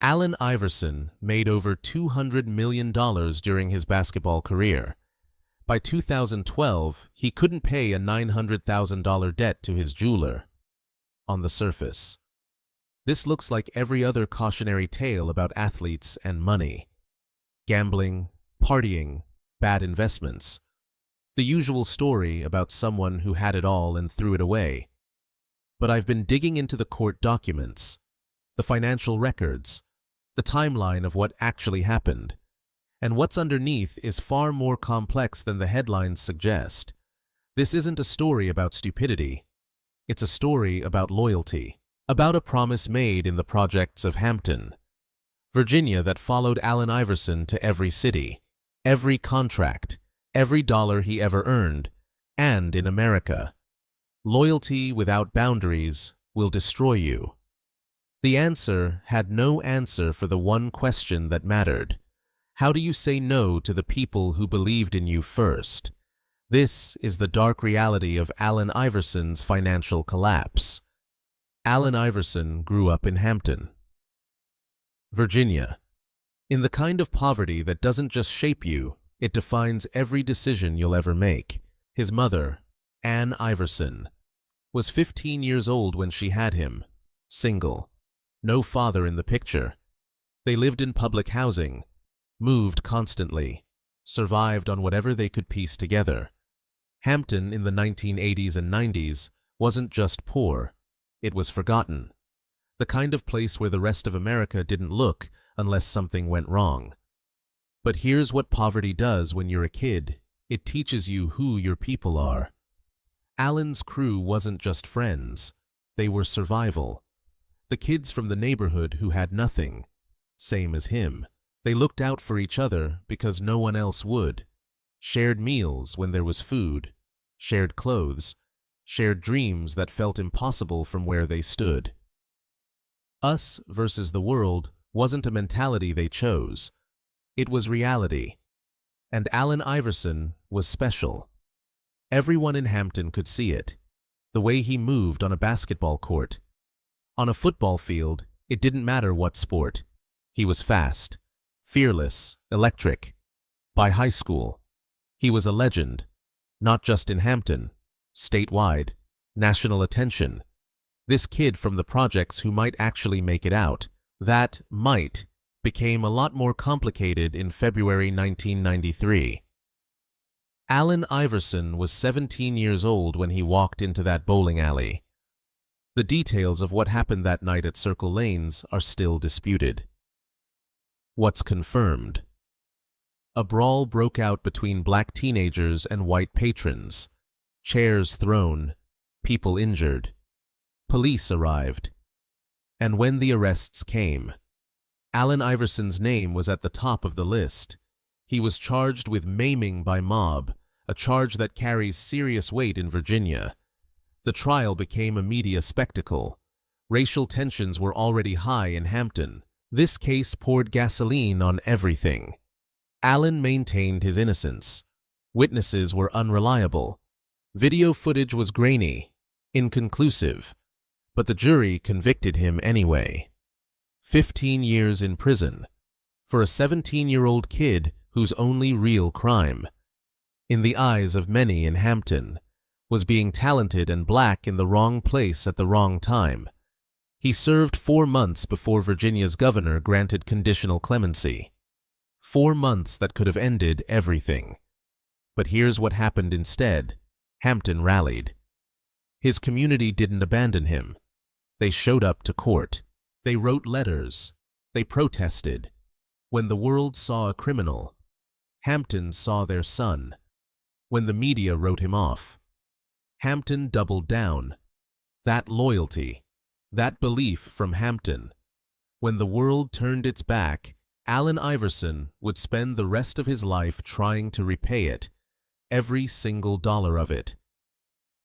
Allen Iverson made over $200 million during his basketball career. By 2012, he couldn't pay a $900,000 debt to his jeweler. On the surface, this looks like every other cautionary tale about athletes and money. Gambling, partying, bad investments. The usual story about someone who had it all and threw it away. But I've been digging into the court documents, the financial records, the timeline of what actually happened. And what's underneath is far more complex than the headlines suggest. This isn't a story about stupidity. It's a story about loyalty, about a promise made in the projects of Hampton, Virginia, that followed Allen Iverson to every city, every contract, every dollar he ever earned, and in America. Loyalty without boundaries will destroy you. The answer had no answer for the one question that mattered. How do you say no to the people who believed in you first? This is the dark reality of Allen Iverson's financial collapse. Allen Iverson grew up in Hampton, Virginia, in the kind of poverty that doesn't just shape you, it defines every decision you'll ever make. His mother, Ann Iverson, was 15 years old when she had him, single, no father in the picture. They lived in public housing, moved constantly, survived on whatever they could piece together. Hampton in the 1980s and 90s wasn't just poor, it was forgotten. The kind of place where the rest of America didn't look unless something went wrong. But here's what poverty does when you're a kid. It teaches you who your people are. Allen's crew wasn't just friends, they were survival. The kids from the neighborhood who had nothing, same as him. They looked out for each other because no one else would. Shared meals when there was food, shared clothes, shared dreams that felt impossible from where they stood. Us versus the world wasn't a mentality they chose. It was reality. And Allen Iverson was special. Everyone in Hampton could see it. The way he moved on a basketball court. On a football field, it didn't matter what sport. He was fast, fearless, electric. By high school, he was a legend, not just in Hampton, statewide, national attention. This kid from the projects who might actually make it out, that might, became a lot more complicated in February 1993. Allen Iverson was 17 years old when he walked into that bowling alley. The details of what happened that night at Circle Lanes are still disputed. What's confirmed? A brawl broke out between black teenagers and white patrons. Chairs thrown, people injured. Police arrived. And when the arrests came, Allen Iverson's name was at the top of the list. He was charged with maiming by mob, a charge that carries serious weight in Virginia. The trial became a media spectacle. Racial tensions were already high in Hampton. This case poured gasoline on everything. Allen maintained his innocence. Witnesses were unreliable. Video footage was grainy, inconclusive, but the jury convicted him anyway. 15 years in prison for a 17-year-old kid whose only real crime, in the eyes of many in Hampton, was being talented and black in the wrong place at the wrong time. He served 4 months before Virginia's governor granted conditional clemency. 4 months that could have ended everything. But here's what happened instead. Hampton rallied. His community didn't abandon him. They showed up to court. They wrote letters. They protested. When the world saw a criminal, Hampton saw their son. When the media wrote him off, Hampton doubled down. That loyalty, that belief from Hampton. When the world turned its back, Allen Iverson would spend the rest of his life trying to repay it, every single dollar of it.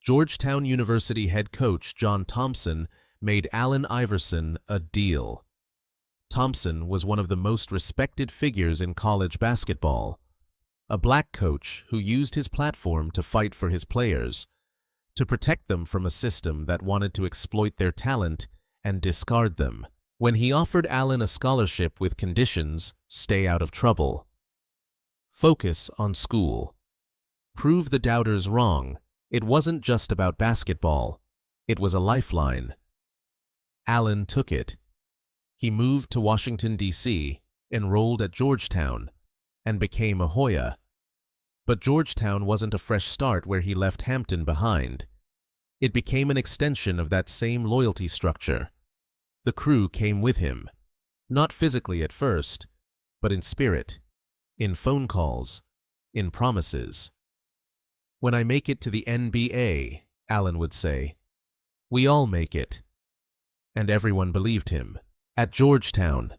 Georgetown University head coach John Thompson made Allen Iverson a deal. Thompson was one of the most respected figures in college basketball, a black coach who used his platform to fight for his players, to protect them from a system that wanted to exploit their talent and discard them. when he offered Allen a scholarship with conditions: stay out of trouble, focus on school, prove the doubters wrong. It wasn't just about basketball. It was a lifeline. Allen took it. He moved to Washington, D.C., enrolled at Georgetown, and became a Hoya. But Georgetown wasn't a fresh start where he left Hampton behind. It became an extension of that same loyalty structure. The crew came with him, not physically at first, but in spirit, in phone calls, in promises. "When I make it to the NBA," Allen would say, "we all make it." And everyone believed him. At Georgetown,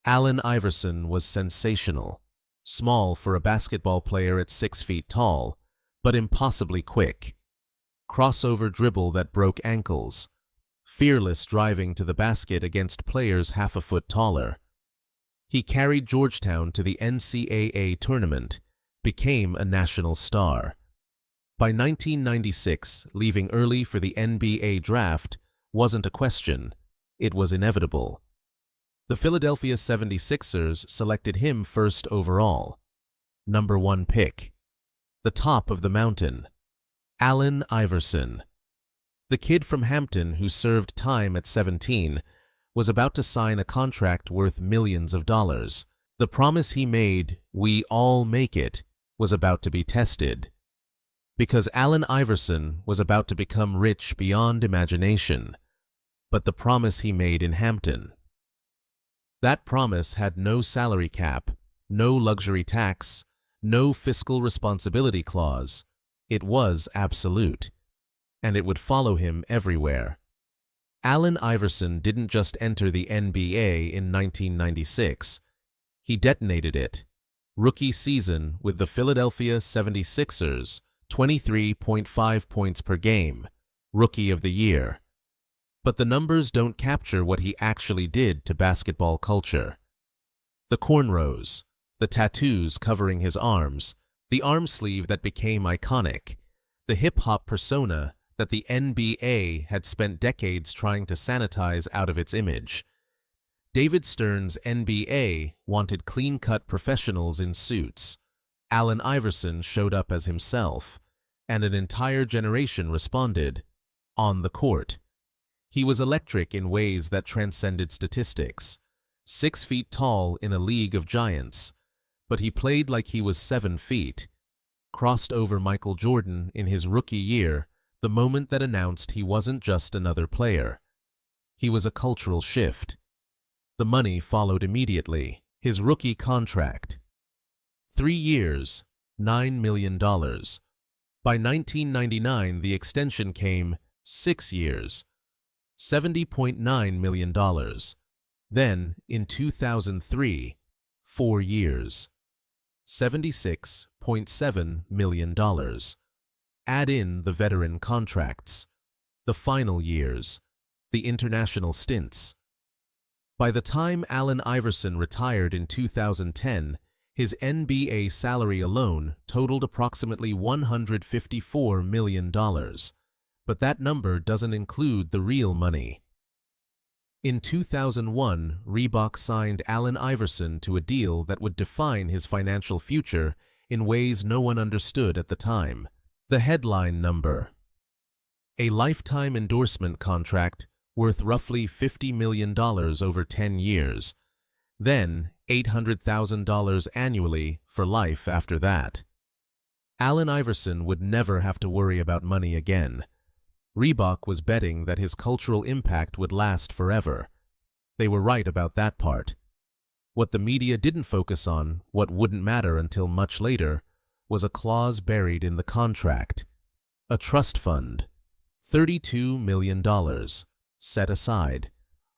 Allen Iverson was sensational. Small for a basketball player at 6 feet tall, but impossibly quick. Crossover dribble that broke ankles. Fearless driving to the basket against players half a foot taller. He carried Georgetown to the NCAA tournament, became a national star. By 1996, leaving early for the NBA draft wasn't a question. It was inevitable. The Philadelphia 76ers selected him first overall. Number 1 pick. The top of the mountain. Allen Iverson. The kid from Hampton who served time at 17 was about to sign a contract worth millions of dollars. The promise he made, "we all make it," was about to be tested. Because Allen Iverson was about to become rich beyond imagination. But the promise he made in Hampton. That promise had no salary cap, no luxury tax, no fiscal responsibility clause. It was absolute, and it would follow him everywhere. Allen Iverson didn't just enter the NBA in 1996. He detonated it. Rookie season with the Philadelphia 76ers, 23.5 points per game. Rookie of the Year. But the numbers don't capture what he actually did to basketball culture. The cornrows, the tattoos covering his arms, the arm sleeve that became iconic, the hip-hop persona that the NBA had spent decades trying to sanitize out of its image. David Stern's NBA wanted clean-cut professionals in suits. Allen Iverson showed up as himself, and an entire generation responded, on the court. He was electric in ways that transcended statistics. 6 feet tall in a league of giants, but he played like he was 7 feet. Crossed over Michael Jordan in his rookie year, the moment that announced he wasn't just another player. He was a cultural shift. The money followed immediately. His rookie contract. 3 years, $9 million. By 1999, the extension came 6 years, $70.9 million. Then, in 2003, 4 years, $76.7 million. Add in the veteran contracts, the final years, the international stints. By the time Allen Iverson retired in 2010, his NBA salary alone totaled approximately $154 million. But that number doesn't include the real money. In 2001, Reebok signed Allen Iverson to a deal that would define his financial future in ways no one understood at the time. The headline number. A lifetime endorsement contract worth roughly $50 million over 10 years. Then, $800,000 annually for life after that. Allen Iverson would never have to worry about money again. Reebok was betting that his cultural impact would last forever. They were right about that part. What the media didn't focus on, what wouldn't matter until much later, was a clause buried in the contract. A trust fund. $32 million. Set aside.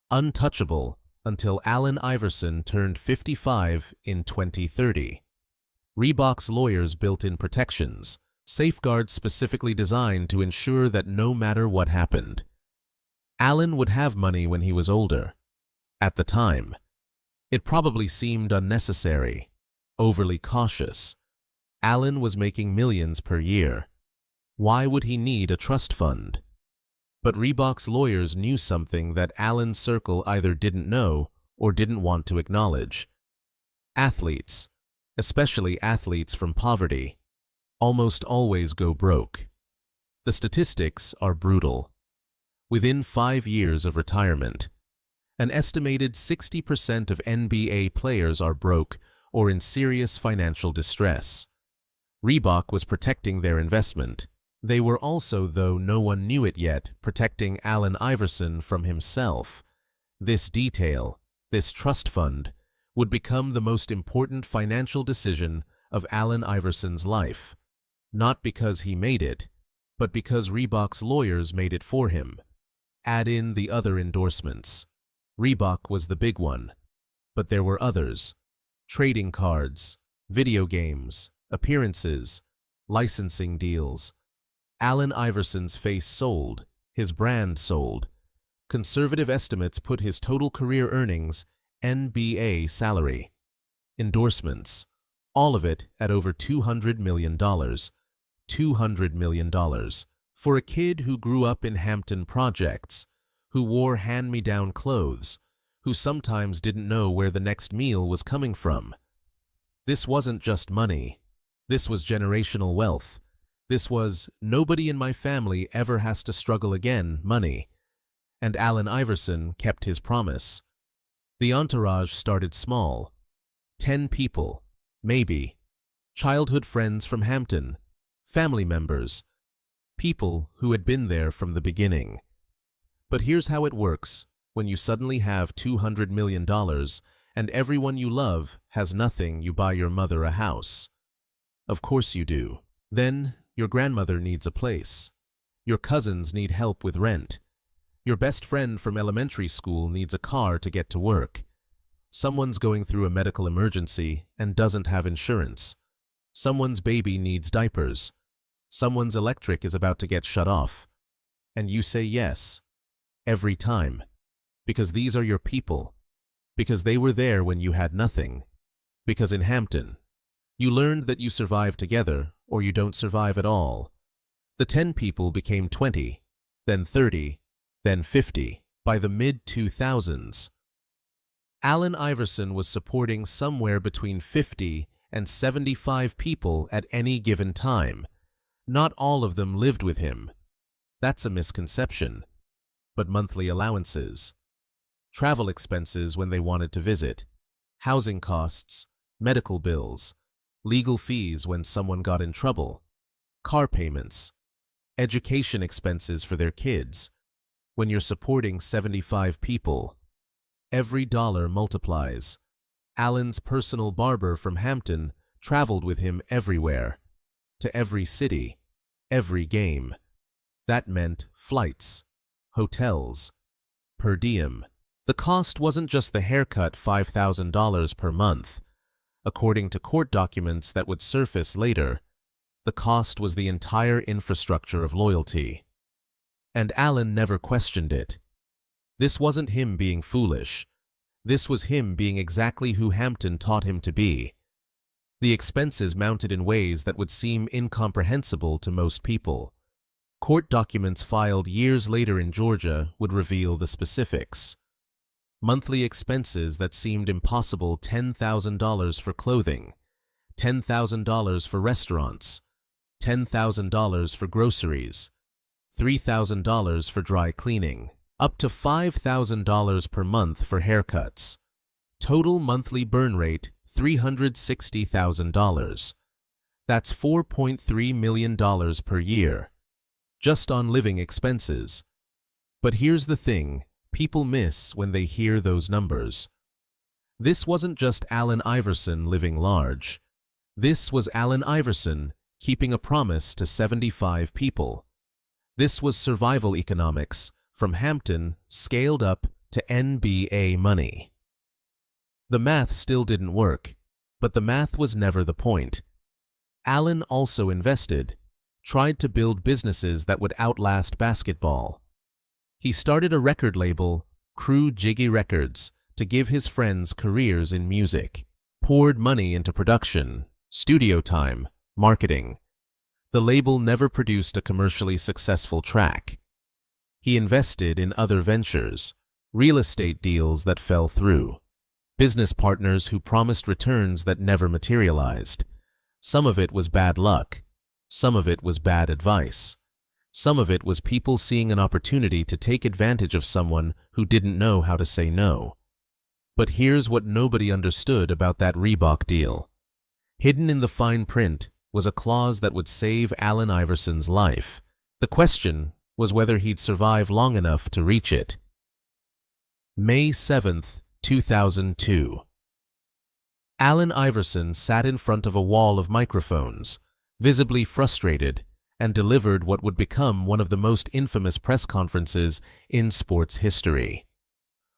Untouchable until Allen Iverson turned 55 in 2030. Reebok's lawyers built in protections, safeguards specifically designed to ensure that no matter what happened, Allen would have money when he was older. At the time, it probably seemed unnecessary, overly cautious. Allen was making millions per year. Why would he need a trust fund? But Reebok's lawyers knew something that Allen's circle either didn't know or didn't want to acknowledge. Athletes, especially athletes from poverty, almost always go broke. The statistics are brutal. Within 5 years of retirement, an estimated 60% of NBA players are broke or in serious financial distress. Reebok was protecting their investment. They were also, though no one knew it yet, protecting Allen Iverson from himself. This detail, this trust fund, would become the most important financial decision of Allen Iverson's life. Not because he made it, but because Reebok's lawyers made it for him. Add in the other endorsements. Reebok was the big one, but there were others. Trading cards, video games, appearances, licensing deals. Allen Iverson's face sold, his brand sold. Conservative estimates put his total career earnings, NBA salary, endorsements, all of it at over $200 million. $200 million. For a kid who grew up in Hampton projects, who wore hand-me-down clothes, who sometimes didn't know where the next meal was coming from. This wasn't just money. This was generational wealth. This was, nobody in my family ever has to struggle again, money. And Allen Iverson kept his promise. The entourage started small. 10 people, maybe. Childhood friends from Hampton, family members, people who had been there from the beginning. But here's how it works when you suddenly have $200 million and everyone you love has nothing. You buy your mother a house. Of course you do. Then your grandmother needs a place. Your cousins need help with rent. Your best friend from elementary school needs a car to get to work. Someone's going through a medical emergency and doesn't have insurance. Someone's baby needs diapers. Someone's electric is about to get shut off. And you say yes. Every time. Because these are your people. Because they were there when you had nothing. Because in Hampton, you learned that you survive together or you don't survive at all. The 10 people became 20, then 30, then 50. By the mid-2000s, Allen Iverson was supporting somewhere between 50 and 75 people at any given time. Not all of them lived with him. That's a misconception. But monthly allowances, travel expenses when they wanted to visit, housing costs, medical bills, legal fees when someone got in trouble, car payments, education expenses for their kids. When you're supporting 75 people, every dollar multiplies. Allen's personal barber from Hampton traveled with him everywhere, to every city, every game. That meant flights, hotels, per diem. The cost wasn't just the haircut, $5,000 per month. According to court documents that would surface later, the cost was the entire infrastructure of loyalty. And Allen never questioned it. This wasn't him being foolish. This was him being exactly who Hampton taught him to be. The expenses mounted in ways that would seem incomprehensible to most people. Court documents filed years later in Georgia would reveal the specifics. Monthly expenses that seemed impossible: $10,000 for clothing, $10,000 for restaurants, $10,000 for groceries, $3,000 for dry cleaning, up to $5,000 per month for haircuts. Total monthly burn rate, $360,000. That's $4.3 million per year, just on living expenses. But here's the thing people miss when they hear those numbers. This wasn't just Allen Iverson living large. This was Allen Iverson keeping a promise to 75 people. This was survival economics, from Hampton scaled up to NBA money. The math still didn't work, but the math was never the point. Allen also invested, tried to build businesses that would outlast basketball. He started a record label, Crew Jiggy Records, to give his friends careers in music, poured money into production, studio time, marketing. The label never produced a commercially successful track. He invested in other ventures, real estate deals that fell through, business partners who promised returns that never materialized. Some of it was bad luck. Some of it was bad advice. Some of it was people seeing an opportunity to take advantage of someone who didn't know how to say no. But here's what nobody understood about that Reebok deal. Hidden in the fine print was a clause that would save Allen Iverson's life. The question was whether he'd survive long enough to reach it. May 7th, 2002. Allen Iverson sat in front of a wall of microphones, visibly frustrated, and delivered what would become one of the most infamous press conferences in sports history.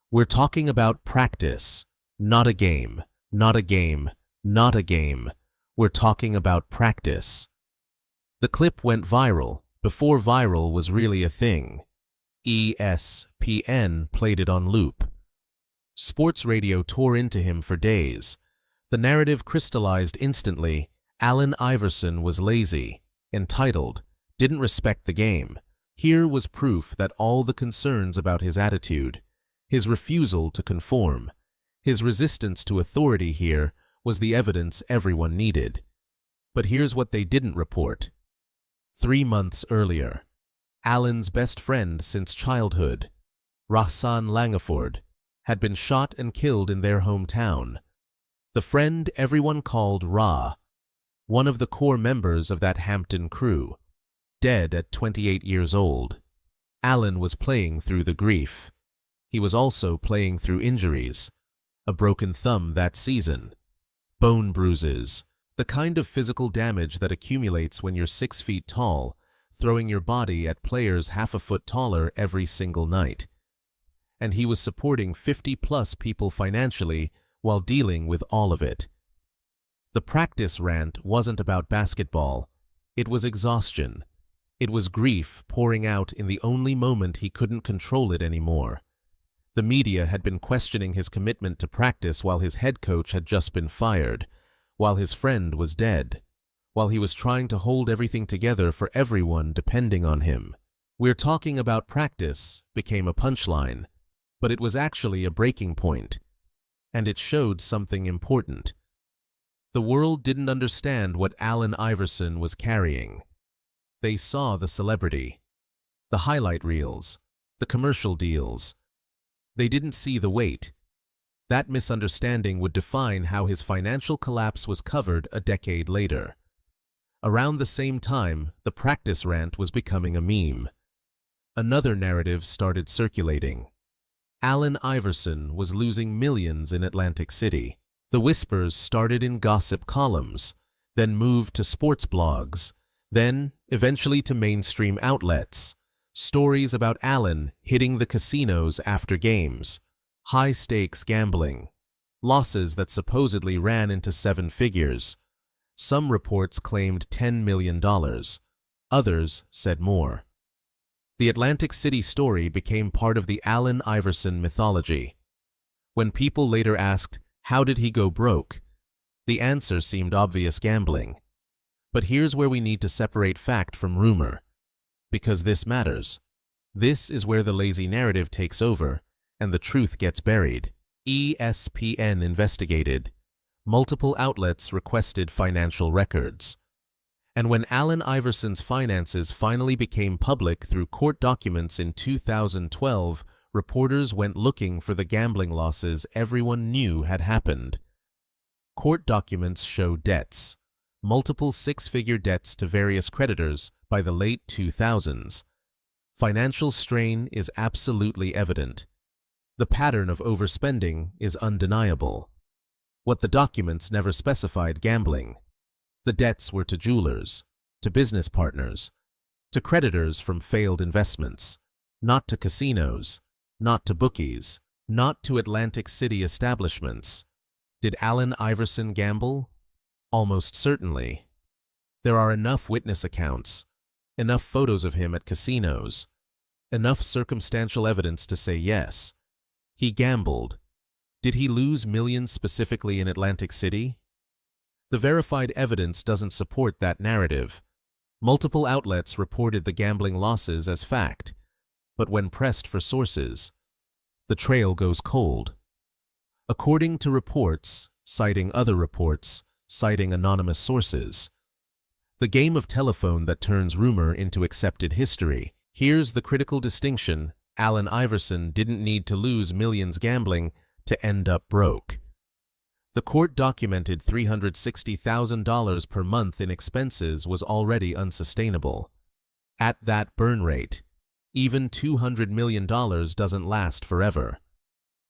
We're talking about practice, not a game, not a game, not a game. We're talking about practice. The clip went viral before viral was really a thing. ESPN played it on loop. Sports radio tore into him for days. The narrative crystallized instantly. Allen Iverson was lazy, entitled, didn't respect the game. Here was proof that all the concerns about his attitude, his refusal to conform, his resistance to authority here was the evidence everyone needed. But here's what they didn't report. 3 months earlier, Allen's best friend since childhood, Rahsaan Langford, had been shot and killed in their hometown. The friend everyone called Ra, one of the core members of that Hampton crew, dead at 28 years old. Allen was playing through the grief. He was also playing through injuries. A broken thumb that season. Bone bruises. The kind of physical damage that accumulates when you're 6 feet tall, throwing your body at players half a foot taller every single night. And he was supporting 50+ people financially while dealing with all of it. The practice rant wasn't about basketball. It was exhaustion. It was grief pouring out in the only moment he couldn't control it anymore. The media had been questioning his commitment to practice while his head coach had just been fired, while his friend was dead, while he was trying to hold everything together for everyone depending on him. "We're talking about practice" became a punchline, but it was actually a breaking point, and it showed something important. The world didn't understand what Allen Iverson was carrying. They saw the celebrity, the highlight reels, the commercial deals. They didn't see the weight. That misunderstanding would define how his financial collapse was covered a decade later. Around the same time, the practice rant was becoming a meme. Another narrative started circulating. Allen Iverson was losing millions in Atlantic City. The whispers started in gossip columns, then moved to sports blogs, then eventually to mainstream outlets. Stories about Allen hitting the casinos after games, high-stakes gambling, losses that supposedly ran into 7 figures. Some reports claimed $10 million. Others said more. The Atlantic City story became part of the Allen Iverson mythology. When people later asked, how did he go broke? The answer seemed obvious: gambling. But here's where we need to separate fact from rumor, because this matters. This is where the lazy narrative takes over and the truth gets buried. ESPN investigated. Multiple outlets requested financial records. And when Allen Iverson's finances finally became public through court documents in 2012, reporters went looking for the gambling losses everyone knew had happened. Court documents show debts, multiple 6-figure debts to various creditors by the late 2000s. Financial strain is absolutely evident. The pattern of overspending is undeniable. What the documents never specified: gambling. The debts were to jewelers, to business partners, to creditors from failed investments, not to casinos, not to bookies, not to Atlantic City establishments. Did Allen Iverson gamble? Almost certainly. There are enough witness accounts, enough photos of him at casinos, enough circumstantial evidence to say yes. He gambled. Did he lose millions specifically in Atlantic City? The verified evidence doesn't support that narrative. Multiple outlets reported the gambling losses as fact. but when pressed for sources, the trail goes cold. According to reports, citing other reports, citing anonymous sources, the game of telephone that turns rumor into accepted history. Here's the critical distinction: Allen Iverson didn't need to lose millions gambling to end up broke. The court documented $360,000 per month in expenses was already unsustainable. At that burn rate, even $200 million doesn't last forever.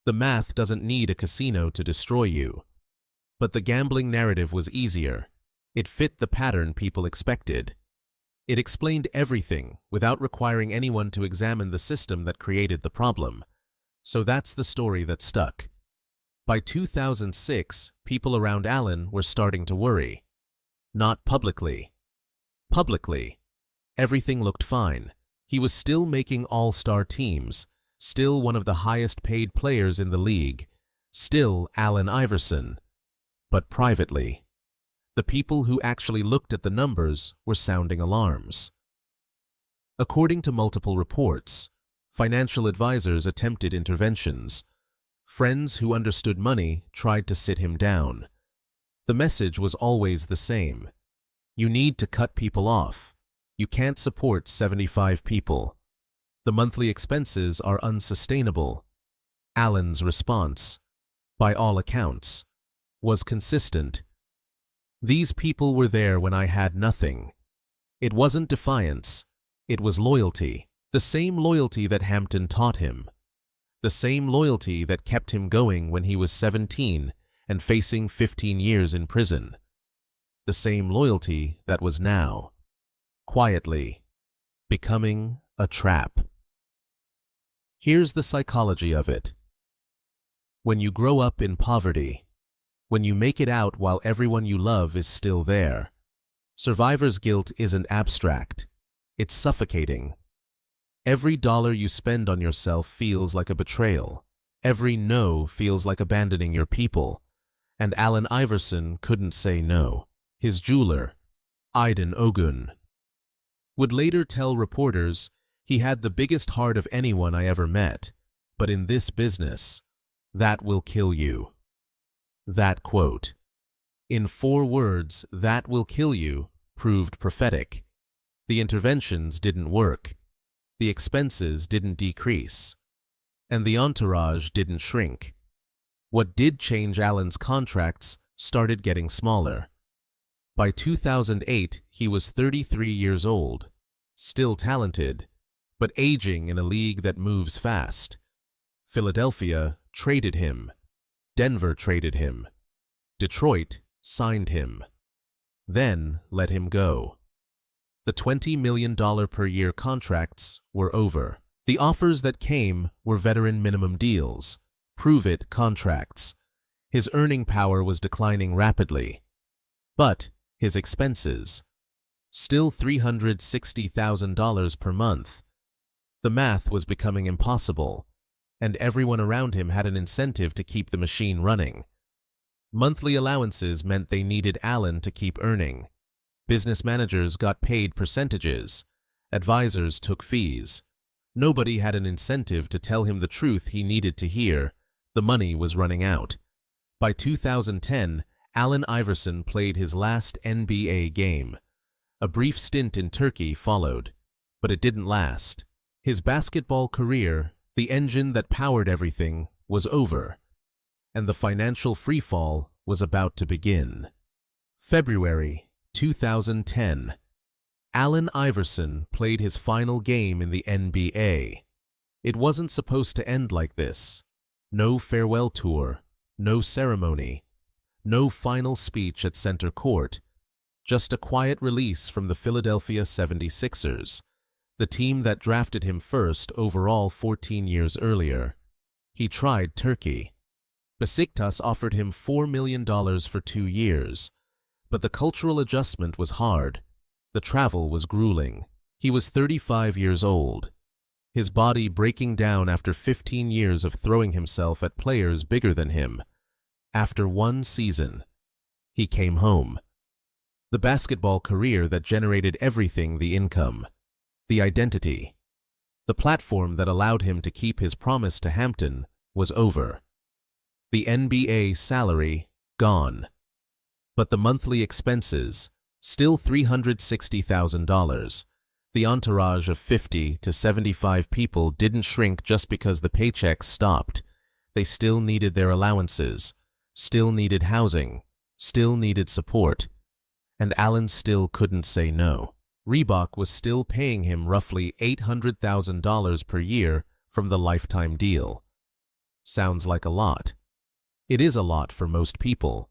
The math doesn't need a casino to destroy you. But the gambling narrative was easier. It fit the pattern people expected. It explained everything without requiring anyone to examine the system that created the problem. So that's the story that stuck. By 2006, people around Allen were starting to worry. Not publicly. Publicly, everything looked fine. He was still making all-star teams, still one of the highest-paid players in the league, still Allen Iverson. But privately, the people who actually looked at the numbers were sounding alarms. According to multiple reports, financial advisors attempted interventions. Friends who understood money tried to sit him down. The message was always the same. You need to cut people off. You can't support 75 people. The monthly expenses are unsustainable. Allen's response, by all accounts, was consistent. These people were there when I had nothing. It wasn't defiance. It was loyalty. The same loyalty that Hampton taught him. The same loyalty that kept him going when he was 17 and facing 15 years in prison. The same loyalty that was now, quietly, becoming a trap. Here's the psychology of it. When you grow up in poverty, when you make it out while everyone you love is still there, survivor's guilt isn't abstract. It's suffocating. Every dollar you spend on yourself feels like a betrayal. Every no feels like abandoning your people. And Allen Iverson couldn't say no. His jeweler, Aiden Ogun, would later tell reporters, "He had the biggest heart of anyone I ever met, but in this business, that will kill you." That quote, in 4 words, "that will kill you," proved prophetic. The interventions didn't work. The expenses didn't decrease. And the entourage didn't shrink. What did change Allen's contracts started getting smaller. By 2008, he was 33 years old, still talented, but aging in a league that moves fast. Philadelphia traded him. Denver traded him. Detroit signed him. Then let him go. The $20 million per year contracts were over. The offers that came were veteran minimum deals, prove-it contracts. His earning power was declining rapidly. But his expenses, still $360,000 per month. The math was becoming impossible, and everyone around him had an incentive to keep the machine running. Monthly allowances meant they needed Allen to keep earning. Business managers got paid percentages. Advisors took fees. Nobody had an incentive to tell him the truth he needed to hear. The money was running out. By 2010, Allen Iverson played his last NBA game. A brief stint in Turkey followed, but it didn't last. His basketball career, the engine that powered everything, was over, and the financial freefall was about to begin. February 2010. Allen Iverson played his final game in the NBA. It wasn't supposed to end like this. No farewell tour, no ceremony, no final speech at center court, just a quiet release from the Philadelphia 76ers, the team that drafted him first overall 14 years earlier. He tried Turkey. Besiktas offered him $4 million for 2 years, but the cultural adjustment was hard. The travel was grueling. He was 35 years old, his body breaking down after 15 years of throwing himself at players bigger than him. After 1 season, he came home. The basketball career that generated everything, the income, the identity, The platform that allowed him to keep his promise to Hampton was over. The NBA salary gone. But the monthly expenses, still $360,000. The entourage of 50 to 75 people didn't shrink just because the paychecks stopped. They still needed their allowances, still needed housing, still needed support. And Allen still couldn't say no. Reebok was still paying him roughly $800,000 per year from the lifetime deal. Sounds like a lot. It is a lot for most people.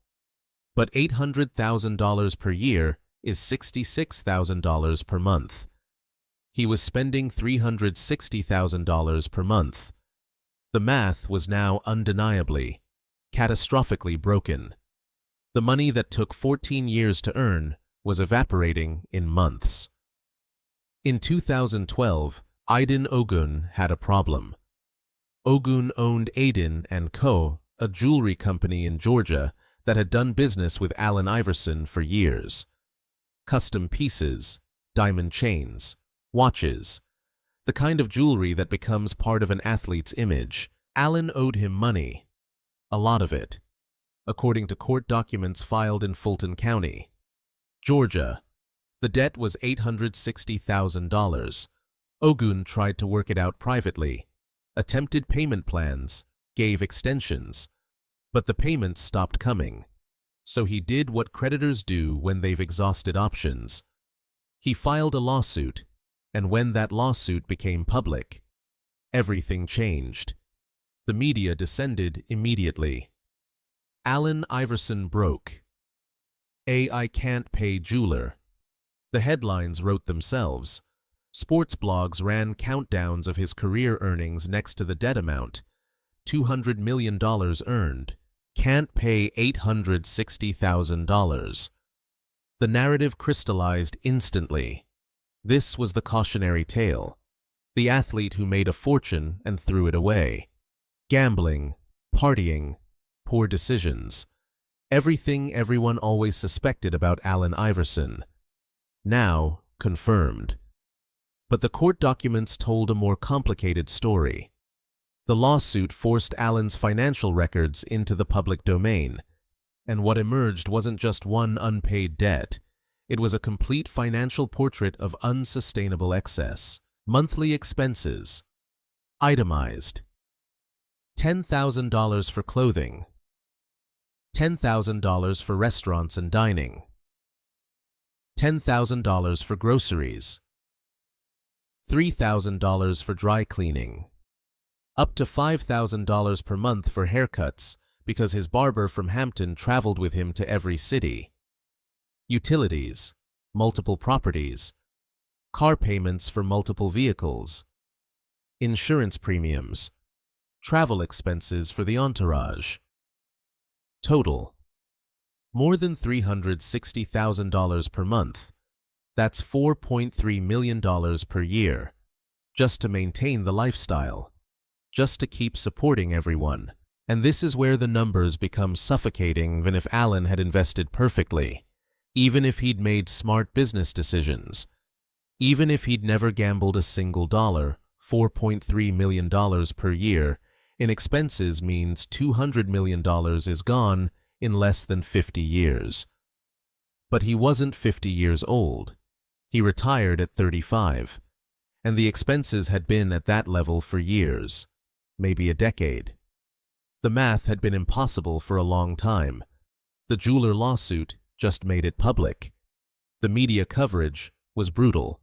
But $800,000 per year is $66,000 per month. He was spending $360,000 per month. The math was now undeniably, catastrophically broken. The money that took 14 years to earn was evaporating in months. In 2012, Aydin Ogun had a problem. Ogun owned Aydin & Co., a jewelry company in Georgia that had done business with Allen Iverson for years. Custom pieces, diamond chains, watches, the kind of jewelry that becomes part of an athlete's image. Allen owed him money, a lot of it, according to court documents filed in Fulton County, Georgia. The debt was $860,000. Ogun tried to work it out privately, attempted payment plans, gave extensions, but the payments stopped coming. So he did what creditors do when they've exhausted options. He filed a lawsuit, and when that lawsuit became public, everything changed. The media descended immediately. Allen Iverson broke. I can't pay jeweler. The headlines wrote themselves. Sports blogs ran countdowns of his career earnings next to the debt amount. $200 million earned. Can't pay $860,000. The narrative crystallized instantly. This was the cautionary tale. The athlete who made a fortune and threw it away. Gambling, partying, poor decisions. Everything everyone always suspected about Allen Iverson. Now confirmed. But the court documents told a more complicated story. The lawsuit forced Allen's financial records into the public domain, and what emerged wasn't just one unpaid debt. It was a complete financial portrait of unsustainable excess. Monthly expenses. Itemized. $10,000 for clothing. $10,000 for restaurants and dining. $10,000 for groceries. $3,000 for dry cleaning. Up to $5,000 per month for haircuts because his barber from Hampton traveled with him to every city. Utilities, multiple properties, car payments for multiple vehicles, insurance premiums, travel expenses for the entourage. Total, more than $360,000 per month. That's $4.3 million per year, just to maintain the lifestyle, just to keep supporting everyone. And this is where the numbers become suffocating. Even if Allen had invested perfectly, even if he'd made smart business decisions, even if he'd never gambled a single dollar, $4.3 million per year in expenses means $200 million is gone in less than 50 years. But he wasn't 50 years old. He retired at 35, and the expenses had been at that level for years, maybe a decade. The math had been impossible for a long time. The jeweler lawsuit just made it public. The media coverage was brutal.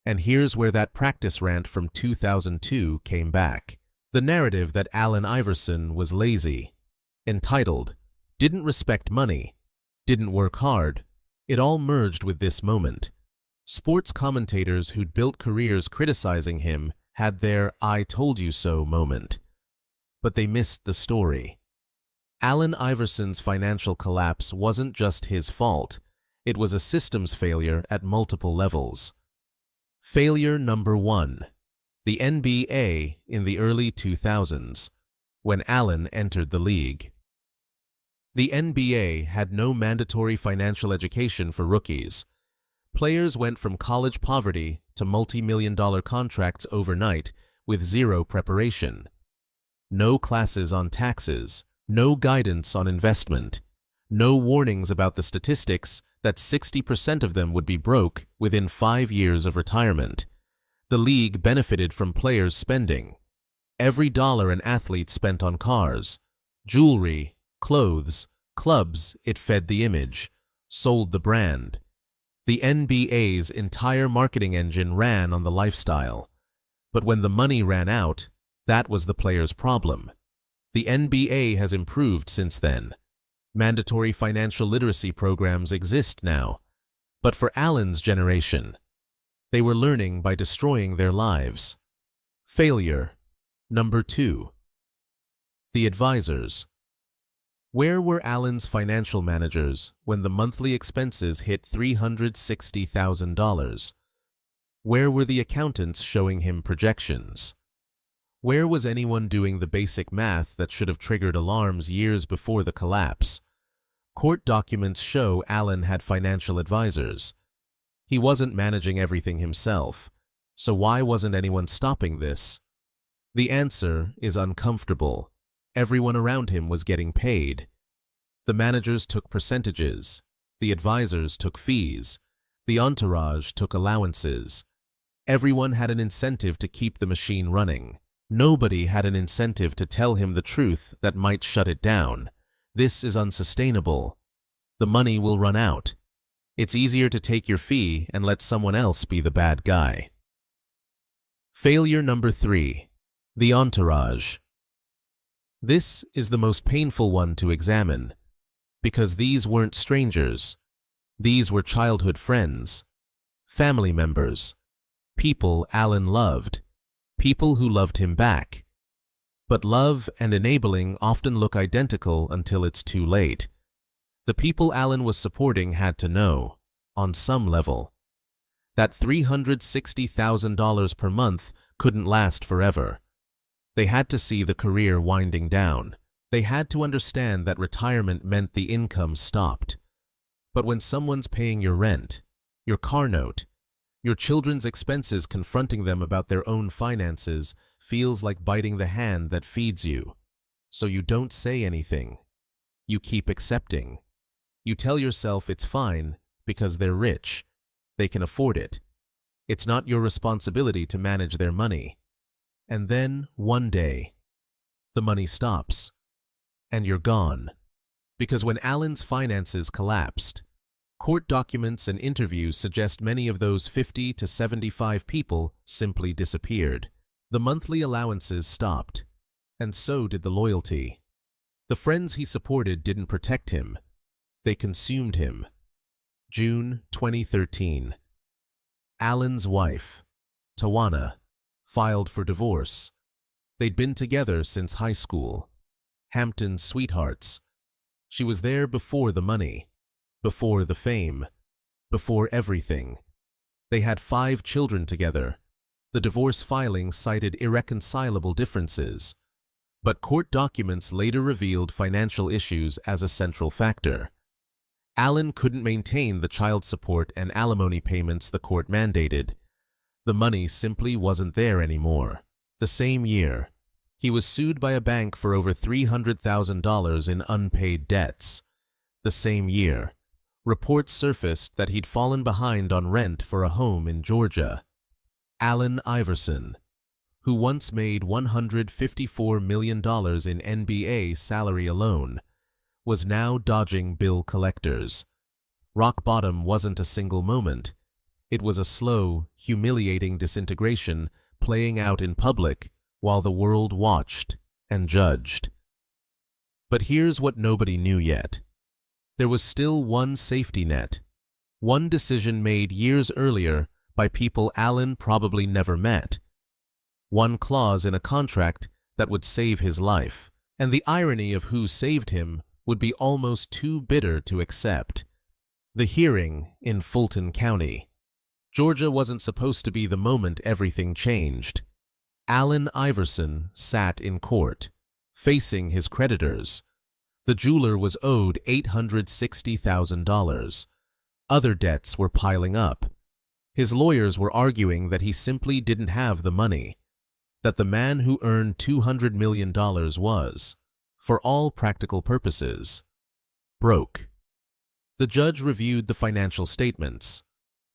And here's where that practice rant from 2002 came back. The narrative that Allen Iverson was lazy, entitled, didn't respect money, didn't work hard, it all merged with this moment. Sports commentators who'd built careers criticizing him had their "I told you so" moment. But they missed the story. Allen Iverson's financial collapse wasn't just his fault. It was a systems failure at multiple levels. Failure number 1. The NBA in the early 2000s, when Allen entered the league. The NBA had no mandatory financial education for rookies. Players went from college poverty to multi-million-dollar contracts overnight with zero preparation. No classes on taxes, no guidance on investment, no warnings about the statistics that 60% of them would be broke within 5 years of retirement. The league benefited from players' spending. Every dollar an athlete spent on cars, jewelry, clothes, clubs, it fed the image, sold the brand. The NBA's entire marketing engine ran on the lifestyle. But when the money ran out, that was the player's problem. The NBA has improved since then. Mandatory financial literacy programs exist now. But for Allen's generation, they were learning by destroying their lives. Failure. Number 2. The advisors. Where were Allen's financial managers when the monthly expenses hit $360,000? Where were the accountants showing him projections? Where was anyone doing the basic math that should have triggered alarms years before the collapse? Court documents show Allen had financial advisors. He wasn't managing everything himself, so why wasn't anyone stopping this? The answer is uncomfortable. Everyone around him was getting paid. The managers took percentages, the advisors took fees, the entourage took allowances. Everyone had an incentive to keep the machine running. Nobody had an incentive to tell him the truth that might shut it down. This is unsustainable. The money will run out. It's easier to take your fee and let someone else be the bad guy. Failure number 3. The entourage. This is the most painful one to examine, because these weren't strangers. These were childhood friends, family members, people Allen loved, people who loved him back. But love and enabling often look identical until it's too late. The people Allen was supporting had to know, on some level, that $360,000 per month couldn't last forever. They had to see the career winding down. They had to understand that retirement meant the income stopped. But when someone's paying your rent, your car note, your children's expenses, confronting them about their own finances feels like biting the hand that feeds you. So you don't say anything. You keep accepting. You tell yourself it's fine because they're rich. They can afford it. It's not your responsibility to manage their money. And then, one day, the money stops, and you're gone. Because when Allen's finances collapsed, court documents and interviews suggest many of those 50 to 75 people simply disappeared. The monthly allowances stopped, and so did the loyalty. The friends he supported didn't protect him. They consumed him. June 2013. Allen's wife, Tawana, filed for divorce. They'd been together since high school. Hampton's sweethearts. She was there before the money, before the fame, before everything. They had 5 children together. The divorce filing cited irreconcilable differences, but court documents later revealed financial issues as a central factor. Allen couldn't maintain the child support and alimony payments the court mandated. The money simply wasn't there anymore. The same year, he was sued by a bank for over $300,000 in unpaid debts. The same year, reports surfaced that he'd fallen behind on rent for a home in Georgia. Allen Iverson, who once made $154 million in NBA salary alone, was now dodging bill collectors. Rock bottom wasn't a single moment. It was a slow, humiliating disintegration playing out in public while the world watched and judged. But here's what nobody knew yet. There was still one safety net, one decision made years earlier by people Allen probably never met, one clause in a contract that would save his life, and the irony of who saved him would be almost too bitter to accept. The hearing in Fulton County. Georgia wasn't supposed to be the moment everything changed. Allen Iverson sat in court, facing his creditors. The jeweler was owed $860,000. Other debts were piling up. His lawyers were arguing that he simply didn't have the money, that the man who earned $200 million was, for all practical purposes, broke. The judge reviewed the financial statements,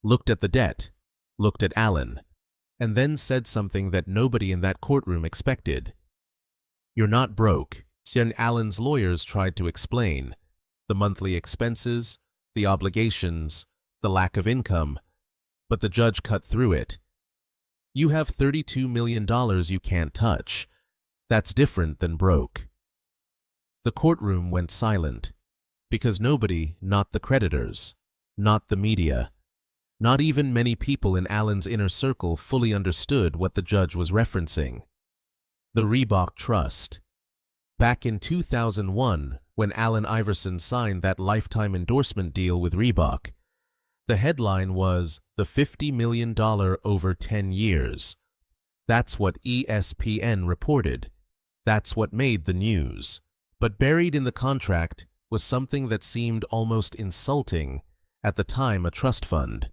looked at the debt, looked at Allen, and then said something that nobody in that courtroom expected. "You're not broke," Allen's lawyers tried to explain. The monthly expenses, the obligations, the lack of income, but the judge cut through it. "You have $32 million you can't touch. That's different than broke." The courtroom went silent, because nobody, not the creditors, not the media, not even many people in Allen's inner circle fully understood what the judge was referencing. The Reebok Trust. Back in 2001, when Allen Iverson signed that lifetime endorsement deal with Reebok, the headline was the $50 million over 10 years. That's what ESPN reported. That's what made the news. But buried in the contract was something that seemed almost insulting, at the time a trust fund.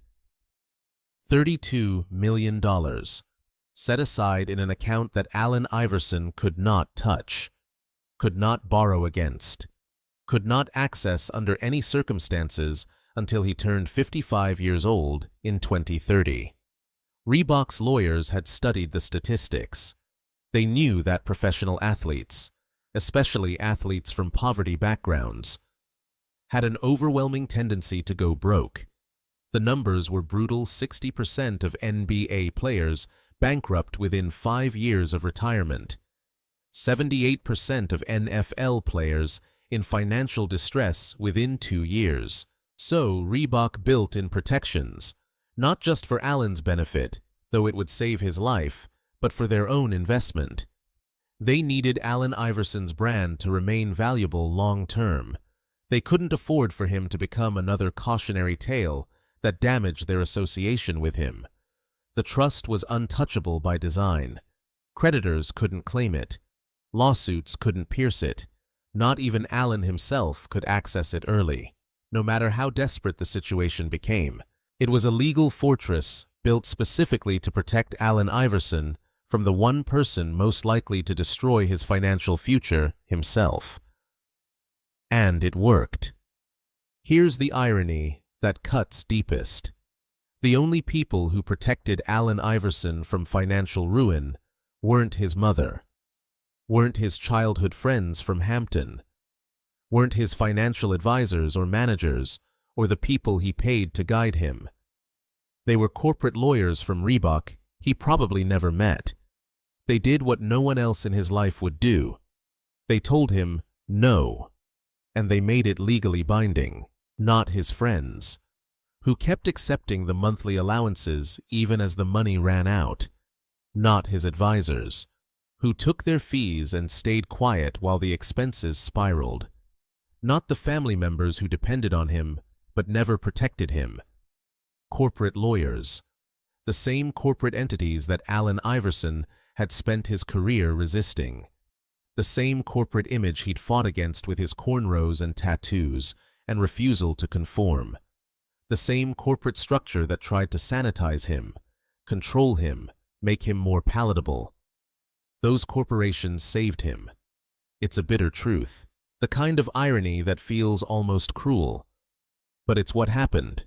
$32 million, set aside in an account that Allen Iverson could not touch, could not borrow against, could not access under any circumstances until he turned 55 years old in 2030. Reebok's lawyers had studied the statistics. They knew that professional athletes, especially athletes from poverty backgrounds, had an overwhelming tendency to go broke. The numbers were brutal: 60% of NBA players bankrupt within 5 years of retirement, 78% of NFL players in financial distress within 2 years. So Reebok built in protections, not just for Allen's benefit, though it would save his life, but for their own investment. They needed Allen Iverson's brand to remain valuable long-term. They couldn't afford for him to become another cautionary tale that damaged their association with him. The trust was untouchable by design. Creditors couldn't claim it. Lawsuits couldn't pierce it. Not even Allen himself could access it early, no matter how desperate the situation became. It was a legal fortress built specifically to protect Allen Iverson from the one person most likely to destroy his financial future, himself. And it worked. Here's the irony that cuts deepest. The only people who protected Allen Iverson from financial ruin weren't his mother, weren't his childhood friends from Hampton, weren't his financial advisors or managers or the people he paid to guide him. They were corporate lawyers from Reebok he probably never met. They did what no one else in his life would do. They told him no, and they made it legally binding. Not his friends, who kept accepting the monthly allowances even as the money ran out. Not his advisors, who took their fees and stayed quiet while the expenses spiraled. Not the family members who depended on him but never protected him. Corporate lawyers, the same corporate entities that Allen Iverson had spent his career resisting. The same corporate image he'd fought against with his cornrows and tattoos and refusal to conform. The same corporate structure that tried to sanitize him, control him, make him more palatable. Those corporations saved him. It's a bitter truth, the kind of irony that feels almost cruel. But it's what happened.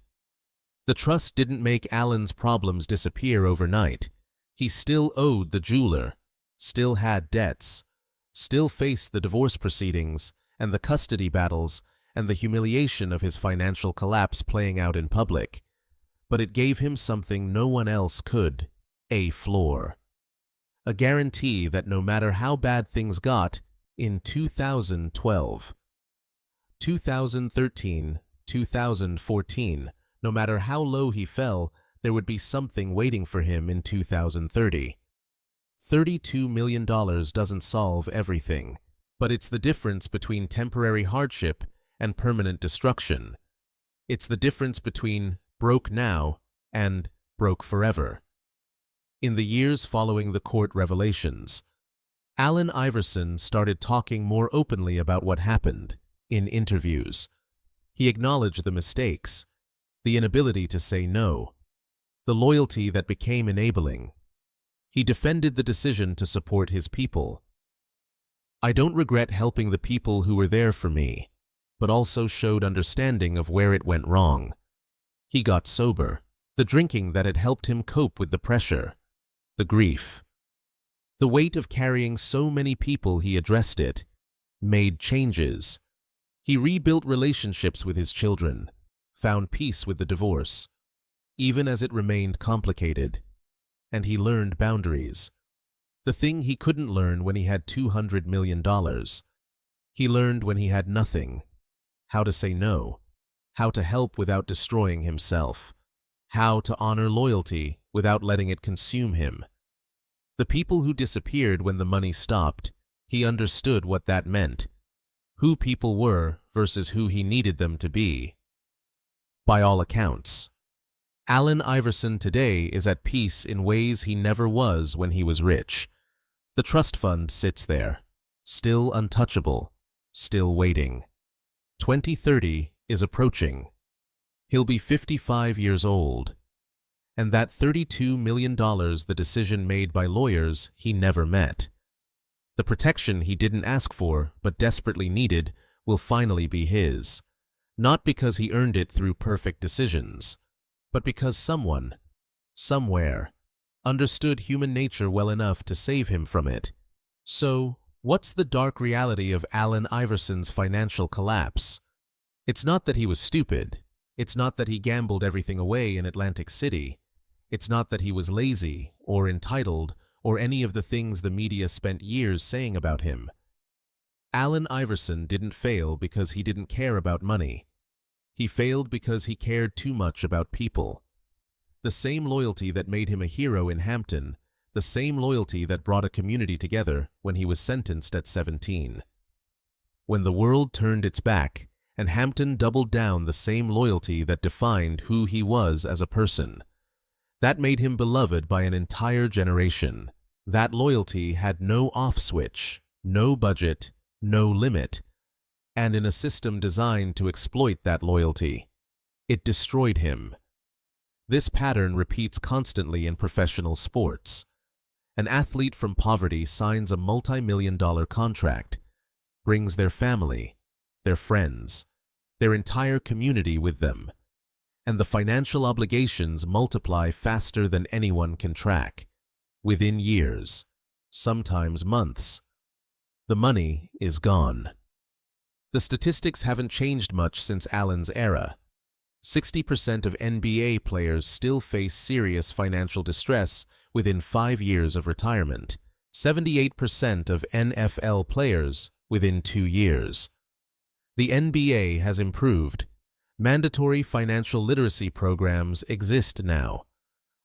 The trust didn't make Allen's problems disappear overnight. He still owed the jeweler, still had debts, still faced the divorce proceedings and the custody battles and the humiliation of his financial collapse playing out in public. But it gave him something no one else could: a floor. A guarantee that no matter how bad things got in 2012, 2013, 2014, no matter how low he fell, there would be something waiting for him in 2030. $32 million doesn't solve everything, but it's the difference between temporary hardship and permanent destruction. It's the difference between broke now and broke forever. In the years following the court revelations, Allen Iverson started talking more openly about what happened in interviews. He acknowledged the mistakes, the inability to say no, the loyalty that became enabling. He defended the decision to support his people. "I don't regret helping the people who were there for me, but also showed understanding of where it went wrong." He got sober. The drinking that had helped him cope with the pressure, the grief, the weight of carrying so many people. He addressed it, made changes. He rebuilt relationships with his children, found peace with the divorce, even as it remained complicated. And he learned boundaries. The thing he couldn't learn when he had $200 million. He learned when he had nothing. How to say no. How to help without destroying himself. How to honor loyalty without letting it consume him. The people who disappeared when the money stopped, he understood what that meant. Who people were versus who he needed them to be. By all accounts, Allen Iverson today is at peace in ways he never was when he was rich. The trust fund sits there, still untouchable, still waiting. 2030 is approaching. He'll be 55 years old. And that $32 million, the decision made by lawyers he never met. The protection he didn't ask for but desperately needed will finally be his. Not because he earned it through perfect decisions, but because someone, somewhere, understood human nature well enough to save him from it. So, what's the dark reality of Allen Iverson's financial collapse? It's not that he was stupid. It's not that he gambled everything away in Atlantic City. It's not that he was lazy or entitled or any of the things the media spent years saying about him. Allen Iverson didn't fail because he didn't care about money. He failed because he cared too much about people. The same loyalty that made him a hero in Hampton, the same loyalty that brought a community together when he was sentenced at 17. When the world turned its back, and Hampton doubled down, the same loyalty that defined who he was as a person. That made him beloved by an entire generation. That loyalty had no off switch, no budget, no limit, and in a system designed to exploit that loyalty, it destroyed him. This pattern repeats constantly in professional sports. An athlete from poverty signs a multi-million-dollar contract, brings their family, their friends, their entire community with them, and the financial obligations multiply faster than anyone can track. Within years, sometimes months, the money is gone. The statistics haven't changed much since Allen's era. 60% of NBA players still face serious financial distress within 5 years of retirement. 78% of NFL players within 2 years. The NBA has improved. Mandatory financial literacy programs exist now.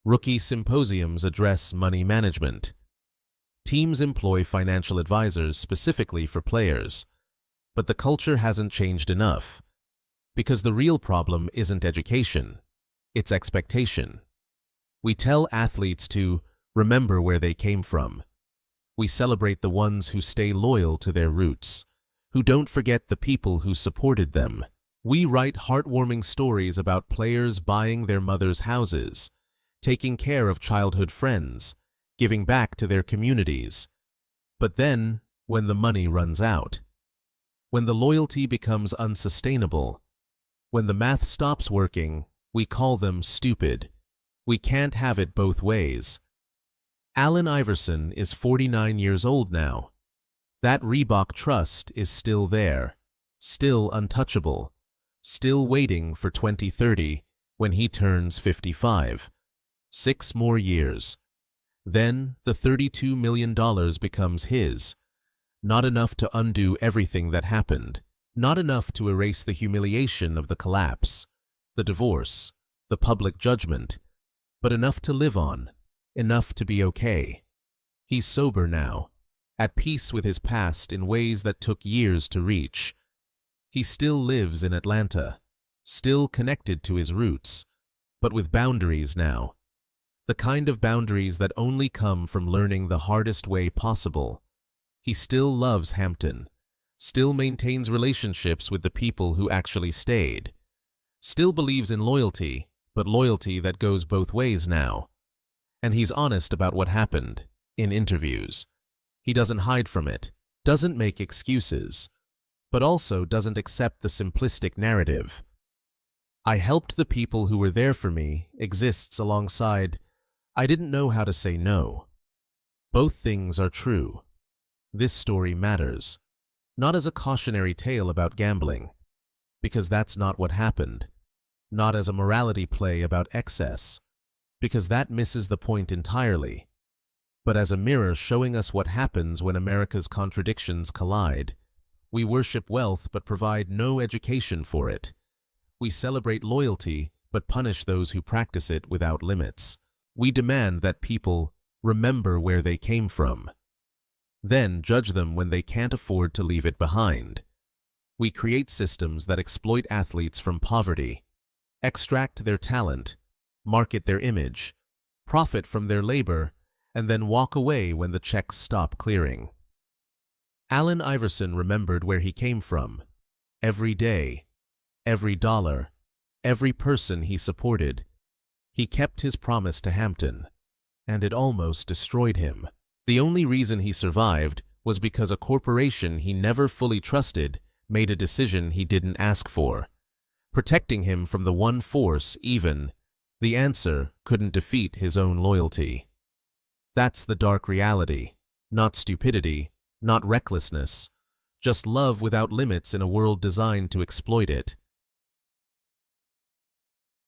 Rookie symposiums address money management. Teams employ financial advisors specifically for players. But the culture hasn't changed enough. Because the real problem isn't education, it's expectation. We tell athletes to remember where they came from. We celebrate the ones who stay loyal to their roots, who don't forget the people who supported them. We write heartwarming stories about players buying their mothers' houses, taking care of childhood friends, giving back to their communities. But then, when the money runs out, when the loyalty becomes unsustainable, when the math stops working, we call them stupid. We can't have it both ways. Allen Iverson is 49 years old now. That Reebok trust is still there, still untouchable, still waiting for 2030 when he turns 55. 6 more years. Then the $32 million becomes his. Not enough to undo everything that happened. Not enough to erase the humiliation of the collapse, the divorce, the public judgment, but enough to live on, enough to be okay. He's sober now, at peace with his past in ways that took years to reach. He still lives in Atlanta, still connected to his roots, but with boundaries now. The kind of boundaries that only come from learning the hardest way possible. He still loves Hampton, still maintains relationships with the people who actually stayed, still believes in loyalty, but loyalty that goes both ways now. And he's honest about what happened in interviews. He doesn't hide from it, doesn't make excuses, but also doesn't accept the simplistic narrative. "I helped the people who were there for me" exists alongside "I didn't know how to say no." Both things are true. This story matters, not as a cautionary tale about gambling, because that's not what happened, not as a morality play about excess, because that misses the point entirely, but as a mirror showing us what happens when America's contradictions collide. We worship wealth but provide no education for it. We celebrate loyalty but punish those who practice it without limits. We demand that people remember where they came from, then judge them when they can't afford to leave it behind. We create systems that exploit athletes from poverty, extract their talent, market their image, profit from their labor, and then walk away when the checks stop clearing. Allen Iverson remembered where he came from. Every day, every dollar, every person he supported. He kept his promise to Hampton, and it almost destroyed him. The only reason he survived was because a corporation he never fully trusted made a decision he didn't ask for, protecting him from the one force even the answer couldn't defeat his own loyalty. That's the dark reality, not stupidity, not recklessness, just love without limits in a world designed to exploit it.